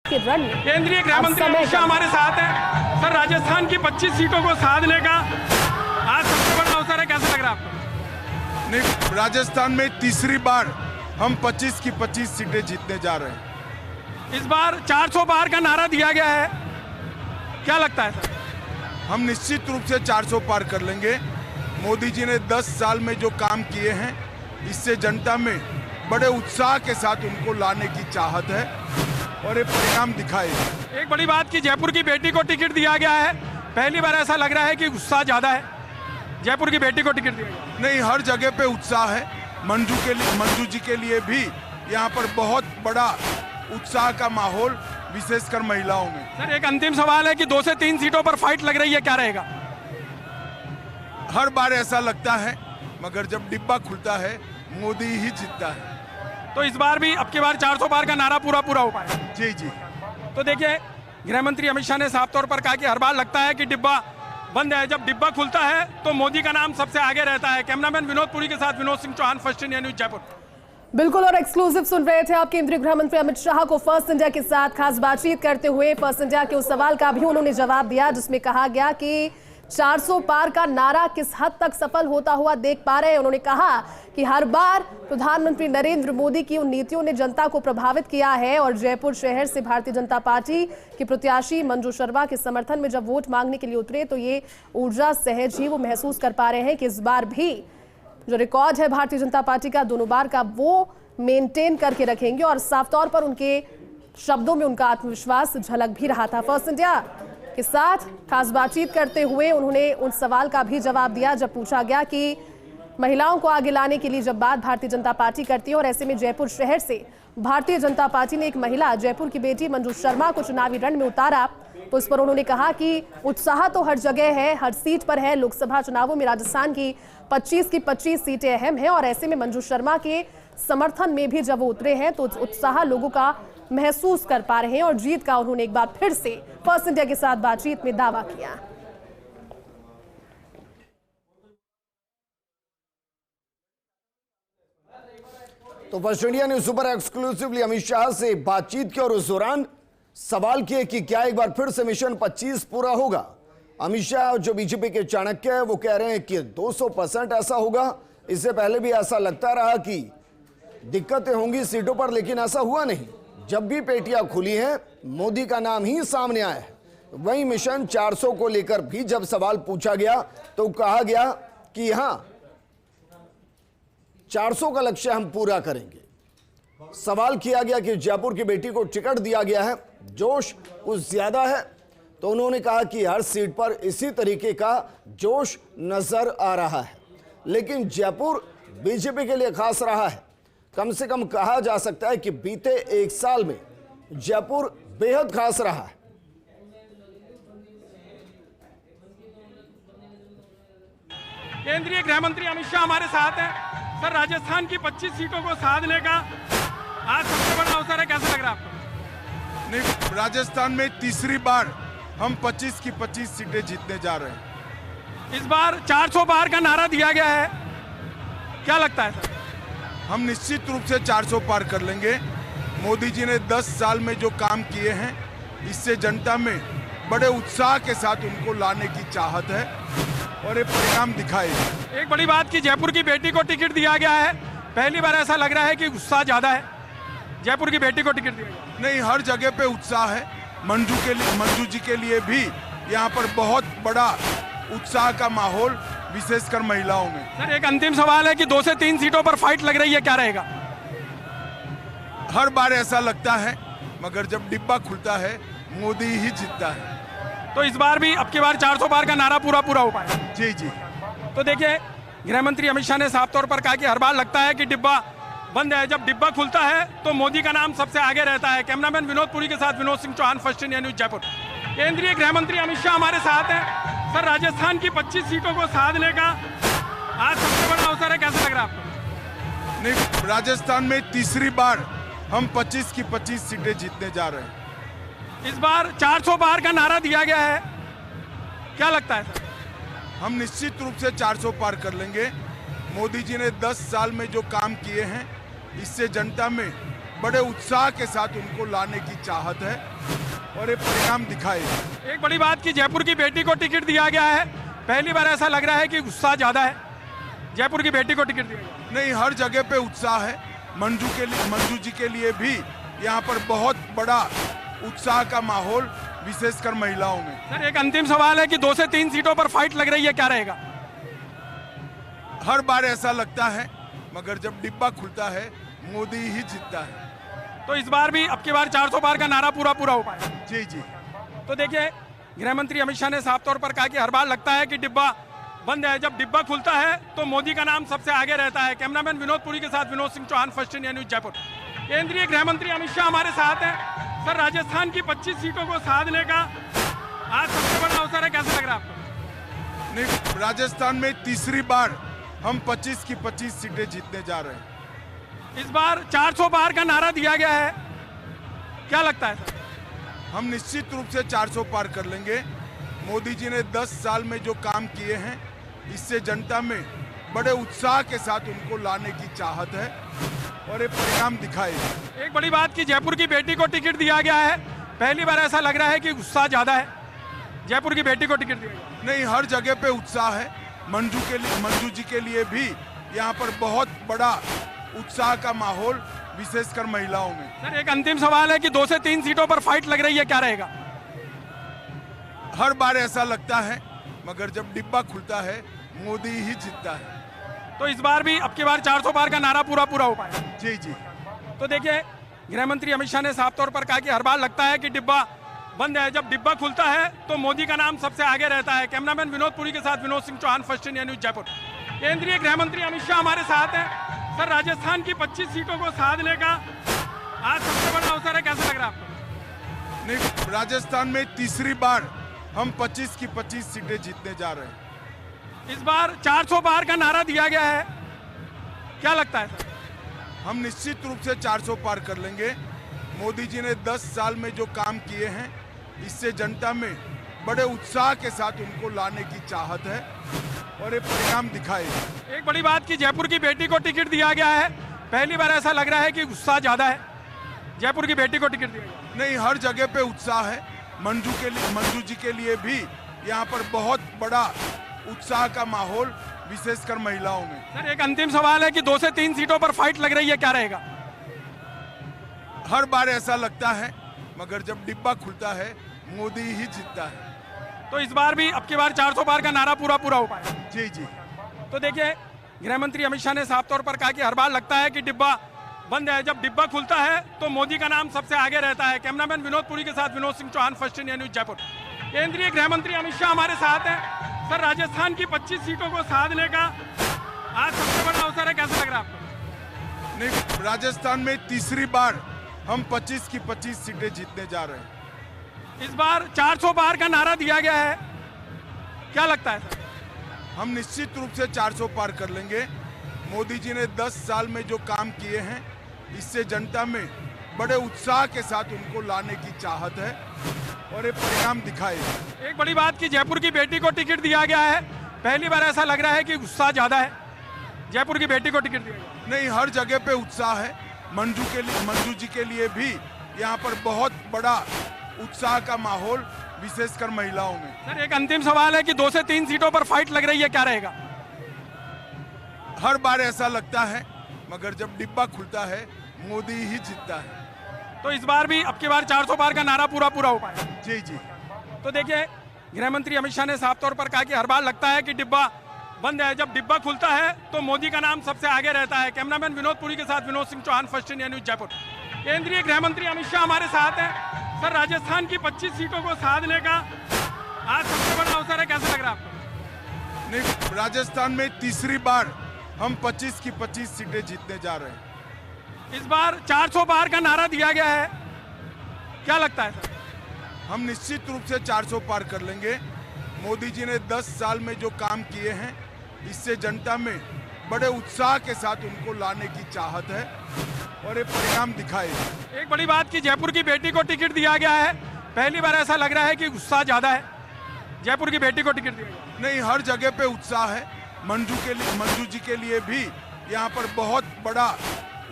के रण में केंद्रीय गृह मंत्री अमित शाह हमारे साथ हैं। सर, राजस्थान की 25 सीटों को साधने का आज सबसे बड़ा अवसर है, कैसा लग रहा है आपको? नहीं, राजस्थान में तीसरी बार हम 25 की 25 सीटें जीतने जा रहे हैं। इस बार 400 पार का नारा दिया गया है, क्या लगता है सर? हम निश्चित रूप से 400 पार कर लेंगे। मोदी जी ने 10 साल में जो काम किए हैं, इससे जनता में बड़े उत्साह के साथ उनको लाने की चाहत है और ये परिणाम दिखाएगा। एक बड़ी बात कि जयपुर की बेटी को टिकट दिया गया है, पहली बार ऐसा लग रहा है कि उत्साह ज्यादा है। जयपुर की बेटी को टिकट दिया गया नहीं, हर जगह पे उत्साह है। मंजू जी के लिए भी यहाँ पर बहुत बड़ा उत्साह का माहौल, विशेषकर महिलाओं में। सर, एक अंतिम सवाल है कि 2 से 3 सीटों पर फाइट लग रही है, क्या रहेगा? हर बार ऐसा लगता है, मगर जब डिब्बा खुलता है मोदी ही जीतता है। तो इस बार भी अब की बार 400 पार का नारा पूरा हो पाएगा। जी जी। तो देखिए, गृह मंत्री अमित शाह ने साफ तौर पर कहा कि हर बार लगता है कि डिब्बा बंद है, जब डिब्बा खुलता है तो मोदी का नाम सबसे आगे रहता है। कैमरामैन विनोद पुरी के साथ Vinod Singh Chauhan, First India News, Jaipur. बिल्कुल, और एक्सक्लूसिव सुन रहे थे आप केंद्रीय गृह मंत्री अमित शाह को फर्स्ट इंडिया के साथ खास बातचीत करते हुए। फर्स्ट इंडिया के उस सवाल का भी उन्होंने जवाब दिया जिसमें कहा गया कि 400 पार का नारा किस हद तक सफल होता हुआ देख पा रहे हैं। उन्होंने कहा कि हर बार प्रधानमंत्री नरेंद्र मोदी की उन नीतियों ने जनता को प्रभावित किया है और जयपुर शहर से भारतीय जनता पार्टी की प्रत्याशी मंजू शर्मा के समर्थन में जब वोट मांगने के लिए उतरे तो ये ऊर्जा सहज ही वो महसूस कर पा रहे हैं कि इस बार भी जो रिकॉर्ड है भारतीय जनता पार्टी का, दोनों बार का, वो मेंटेन करके रखेंगे। और साफ तौर पर उनके शब्दों में उनका आत्मविश्वास झलक भी रहा था। फर्स्ट इंडिया के साथ खास बातचीत करते हुए उन्होंने उन सवाल का भी जवाब दिया जब पूछा गया कि महिलाओं को आगे लाने के लिए जब बात भारतीय जनता पार्टी करती है और ऐसे में जयपुर शहर से भारतीय जनता पार्टी ने एक महिला, जयपुर की बेटी मंजू शर्मा को चुनावी रण में उतारा, तो इस पर उन्होंने कहा कि उत्साह तो हर जगह है, हर सीट पर है। लोकसभा चुनावों में राजस्थान की 25 की 25 सीटें अहम हैं और ऐसे में मंजू शर्मा के समर्थन में भी जब वो उतरे हैं तो उत्साह लोगों का महसूस कर पा रहे हैं और जीत का उन्होंने एक बार फिर से फर्स्ट इंडिया के साथ बातचीत में दावा किया। तो first India news super exclusively Amit Shah से बातचीत की और उस दौरान सवाल किए कि क्या एक बार फिर से मिशन 25 पूरा होगा। अमित शाह जो बीजेपी के चाणक्य है वो कह रहे हैं कि 200% ऐसा होगा। इससे पहले भी ऐसा लगता रहा कि दिक्कतें होंगी सीटों पर, लेकिन ऐसा हुआ नहीं। जब भी पेटियां खुली हैं मोदी का नाम ही सामने आया है। वहीं मिशन 400 को लेकर भी जब सवाल पूछा गया तो कहा गया कि यहां 400 का लक्ष्य हम पूरा करेंगे। सवाल किया गया कि जयपुर की बेटी को टिकट दिया गया है, जोश कुछ ज्यादा है, तो उन्होंने कहा कि हर सीट पर इसी तरीके का जोश नजर आ रहा है। लेकिन जयपुर बीजेपी के लिए खास रहा है। कम से कम कहा जा सकता है कि बीते 1 साल में जयपुर बेहद खास रहा है। केंद्रीय गृह मंत्री अमित शाह हमारे साथ हैं। सर, राजस्थान की 25 सीटों को साधने का आज सबसे बड़ा अवसर है, कैसा लग रहा है आपको? नहीं, राजस्थान में तीसरी बार हम 25 की 25 सीटें जीतने जा रहे हैं। इस बार 400 पार का नारा दिया गया है, क्या लगता है सर? हम निश्चित रूप से 400 पार कर लेंगे। मोदी जी ने 10 साल में जो काम किए हैं, इससे जनता में बड़े उत्साह के साथ उनको लाने की चाहत है और ये परिणाम दिखाएगा। एक बड़ी बात कि जयपुर की बेटी को टिकट दिया गया है, पहली बार ऐसा लग रहा है कि उत्साह ज्यादा है। जयपुर की बेटी को टिकट दिया गया नहीं, हर जगह पे उत्साह है। मंजू जी के लिए भी यहाँ पर बहुत बड़ा उत्साह का माहौल, विशेषकर महिलाओं में। सर, एक अंतिम सवाल है कि 2 से 3 सीटों पर फाइट लग रही है, क्या रहेगा? हर बार ऐसा लगता है, मगर जब डिब्बा खुलता है मोदी ही जीतता है। तो इस बार भी अब की बार 400 पार का नारा पूरा हो पाएगा। जी जी। तो देखिए, गृह मंत्री अमित शाह ने साफ तौर पर कहा कि हर बार लगता है कि डिब्बा बंद है, जब डिब्बा खुलता है तो मोदी का नाम सबसे आगे रहता है। कैमरामैन विनोद पुरी के साथ Vinod Singh Chauhan, First India News, Jaipur. केंद्रीय गृह मंत्री अमित शाह हमारे साथ हैं। सर, राजस्थान की 25 सीटों को साधने का आज सबसे बड़ा अवसर है, कैसा लग रहा है आपको? नहीं, राजस्थान में तीसरी बार हम 25 की 25 सीटें जीतने जा रहे हैं। इस बार 400 पार का नारा दिया गया है, क्या लगता है सर? हम निश्चित रूप से 400 पार कर लेंगे। मोदी जी ने 10 साल में जो काम किए हैं, इससे जनता में बड़े उत्साह के साथ उनको लाने की चाहत है और ये परिणाम दिखाएगा। एक बड़ी बात कि जयपुर की बेटी को टिकट दिया गया है, पहली बार ऐसा लग रहा है कि उत्साह ज्यादा है। जयपुर की बेटी को टिकट दिया गया नहीं, हर जगह पे उत्साह है। मंजू जी के लिए भी यहाँ पर बहुत बड़ा उत्साह का माहौल, विशेषकर महिलाओं में। सर एक अंतिम सवाल है कि 2 से 3 सीटों पर फाइट लग रही है, क्या रहेगा? हर बार ऐसा लगता है, मगर जब डिब्बा खुलता है मोदी ही जीतता है। तो इस बार भी अब की बार 400 पार का नारा पूरा हो पाएगा। जी जी। तो देखिए, गृह मंत्री अमित शाह ने साफ तौर पर कहा कि हर बार लगता है कि डिब्बा बंद है, जब डिब्बा खुलता है तो मोदी का नाम सबसे आगे रहता है। कैमरामैन विनोद पुरी के साथ Vinod Singh Chauhan, First India News, Jaipur. केंद्रीय गृह मंत्री अमित शाह हमारे साथ हैं। सर राजस्थान की 25 सीटों को साधने का आज सबसे बड़ा अवसर है, कैसा लग रहा है आपको? नहीं, राजस्थान में तीसरी बार हम 25 की 25 सीटें जीतने जा रहे हैं। इस बार 400 पार का नारा दिया गया है, क्या लगता है सर? हम निश्चित रूप से 400 पार कर लेंगे। मोदी जी ने 10 साल में जो काम किए हैं, इससे जनता में बड़े उत्साह के साथ उनको लाने की चाहत है और ये परिणाम दिखाएगा। एक बड़ी बात कि जयपुर की बेटी को टिकट दिया गया है, पहली बार ऐसा लग रहा है कि उत्साह ज्यादा है। जयपुर की बेटी को टिकट दिया गया नहीं, हर जगह पे उत्साह है। मंजू जी के लिए भी यहाँ पर बहुत बड़ा उत्साह का माहौल, विशेषकर महिलाओं में। सर एक अंतिम सवाल है कि 2 से 3 सीटों पर फाइट लग रही है, क्या रहेगा? हर बार ऐसा लगता है, मगर जब डिब्बा खुलता है मोदी ही जीतता है। तो इस बार भी अब की बार 400 पार का नारा पूरा हो पाएगा। जी जी। तो देखिए, गृह मंत्री अमित शाह ने साफ तौर पर कहा कि हर बार लगता है कि डिब्बा बंद है, जब डिब्बा खुलता है तो मोदी का नाम सबसे आगे रहता है। कैमरामैन विनोद पुरी के साथ Vinod Singh Chauhan, First India News, Jaipur. केंद्रीय गृह मंत्री अमित शाह हमारे साथ हैं। सर राजस्थान की 25 सीटों को साधने का आज सबसे बड़ा अवसर है, कैसा लग रहा है आपको? नहीं, राजस्थान में तीसरी बार हम 25 की 25 सीटें जीतने जा रहे हैं। इस बार 400 पार का नारा दिया गया है, क्या लगता है सर? हम निश्चित रूप से 400 पार कर लेंगे। मोदी जी ने 10 साल में जो काम किए हैं, इससे जनता में बड़े उत्साह के साथ उनको लाने की चाहत है और ये परिणाम दिखाएगा। एक बड़ी बात कि जयपुर की बेटी को टिकट दिया गया है, पहली बार ऐसा लग रहा है कि उत्साह ज्यादा है। जयपुर की बेटी को टिकट दिया गया नहीं, हर जगह पे उत्साह है। मंजू जी के लिए भी यहाँ पर बहुत बड़ा उत्साह का माहौल, विशेषकर महिलाओं में। सर एक अंतिम सवाल है कि 2 से 3 सीटों पर फाइट लग रही है, क्या रहेगा? हर बार ऐसा लगता है, मगर जब डिब्बा खुलता है मोदी ही जीतता है। तो इस बार भी अब की बार 400 पार का नारा पूरा हो पाएगा। जी जी। तो देखिए, गृह मंत्री अमित शाह ने साफ तौर पर कहा कि हर बार लगता है कि डिब्बा बंद है, जब डिब्बा खुलता है तो मोदी का नाम सबसे आगे रहता है। कैमरामैन विनोद पुरी के साथ Vinod Singh Chauhan, First India News, Jaipur. केंद्रीय गृह मंत्री अमित शाह हमारे साथ हैं। सर राजस्थान की 25 सीटों को साधने का आज सबसे बड़ा अवसर है, कैसा लग रहा है आपको? नहीं, राजस्थान में तीसरी बार हम 25 की 25 सीटें जीतने जा रहे हैं। इस बार 400 पार का नारा दिया गया है, क्या लगता है सर? हम निश्चित रूप से 400 पार कर लेंगे। मोदी जी ने 10 साल में जो काम किए हैं, इससे जनता में बड़े उत्साह के साथ उनको लाने की चाहत है और ये परिणाम दिखाएगा। एक बड़ी बात कि जयपुर की बेटी को टिकट दिया गया है, पहली बार ऐसा लग रहा है कि उत्साह ज्यादा है। जयपुर की बेटी को टिकट दिया गया नहीं, हर जगह पे उत्साह है। मंजू जी के लिए भी यहाँ पर बहुत बड़ा उत्साह का माहौल, विशेषकर महिलाओं में। सर एक अंतिम सवाल है कि 2 से 3 सीटों पर फाइट लग रही है, क्या रहेगा? हर बार ऐसा लगता है, मगर जब डिब्बा खुलता है मोदी ही जीतता है। तो इस बार भी अब की बार 400 पार का नारा पूरा हो पाएगा। जी जी। तो देखिए, गृह मंत्री अमित शाह ने साफ तौर पर कहा कि हर बार लगता है कि डिब्बा बंद है, जब डिब्बा खुलता है तो मोदी का नाम सबसे आगे रहता है। कैमरामैन विनोद पुरी के साथ Vinod Singh Chauhan, First India News, Jaipur. केंद्रीय गृह मंत्री अमित शाह हमारे साथ हैं। सर राजस्थान की 25 सीटों को साधने का आज सबसे बड़ा अवसर है, कैसा लग रहा है आपको? नहीं, राजस्थान में तीसरी बार हम 25 की 25 सीटें जीतने जा रहे हैं। इस बार 400 पार का नारा दिया गया है, क्या लगता है सर? हम निश्चित रूप से 400 पार कर लेंगे। मोदी जी ने 10 साल में जो काम किए हैं, इससे जनता में बड़े उत्साह के साथ उनको लाने की चाहत है और ये परिणाम दिखाएगा। एक बड़ी बात कि जयपुर की बेटी को टिकट दिया गया है, पहली बार ऐसा लग रहा है कि उत्साह ज्यादा है। जयपुर की बेटी को टिकट दिया गया नहीं, हर जगह पे उत्साह है। मंजू जी के लिए भी यहाँ पर बहुत बड़ा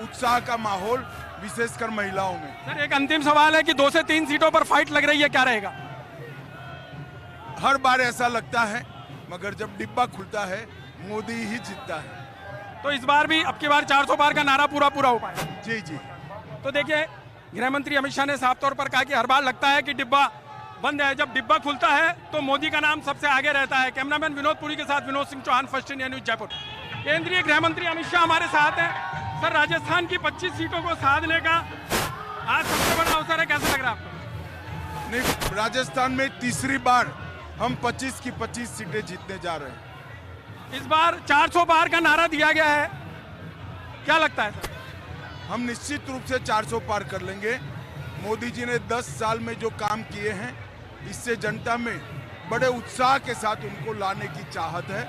उत्साह का माहौल, विशेषकर महिलाओं में। सर एक अंतिम सवाल है कि 2 से 3 सीटों पर फाइट लग रही है, क्या रहेगा? हर बार ऐसा लगता है, मगर जब डिब्बा खुलता है मोदी ही जीतता है। तो इस बार भी अब की बार 400 पार का नारा पूरा हो पाएगा। जी जी। तो देखिए, गृह मंत्री अमित शाह ने साफ तौर पर कहा कि हर बार लगता है कि डिब्बा बंद है, जब डिब्बा खुलता है तो मोदी का नाम सबसे आगे रहता है। कैमरामैन विनोद पुरी के साथ Vinod Singh Chauhan, First India News, Jaipur. केंद्रीय गृह मंत्री अमित शाह हमारे साथ हैं। सर, राजस्थान की 25 सीटों को साधने का आज सबसे बड़ा अवसर है, कैसा लग रहा है आपको? नहीं, राजस्थान में तीसरी बार हम 25 की 25 सीटें जीतने जा रहे हैं। इस बार 400 पार का नारा दिया गया है, क्या लगता है सर? हम निश्चित रूप से 400 पार कर लेंगे। मोदी जी ने 10 साल में जो काम किए हैं, इससे जनता में बड़े उत्साह के साथ उनको लाने की चाहत है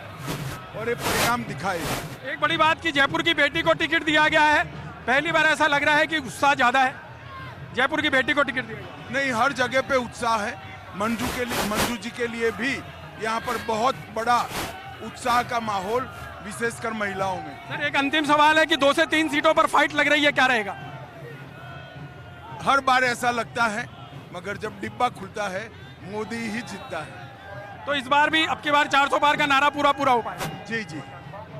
और ये परिणाम दिखाएगा। एक बड़ी बात कि जयपुर की बेटी को टिकट दिया गया है, पहली बार ऐसा लग रहा है कि उत्साह ज्यादा है। जयपुर की बेटी को टिकट दिया गया। नहीं, हर जगह पे उत्साह है। मंजू जी के लिए भी यहाँ पर बहुत बड़ा उत्साह का माहौल, विशेषकर महिलाओं में। सर एक अंतिम सवाल है कि 2 से 3 सीटों पर फाइट लग रही है, क्या रहेगा? हर बार ऐसा लगता है, मगर जब डिब्बा खुलता है मोदी ही जीतता है। तो इस बार भी अब की बार 400 पार का नारा पूरा हो पाएगा। जी जी।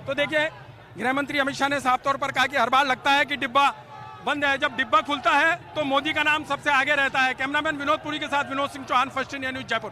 तो देखिए, गृह मंत्री अमित शाह ने साफ तौर पर कहा कि हर बार लगता है कि डिब्बा बंद है, जब डिब्बा खुलता है तो मोदी का नाम सबसे आगे रहता है। कैमरामैन विनोद पुरी के साथ Vinod Singh Chauhan, First India News, Jaipur.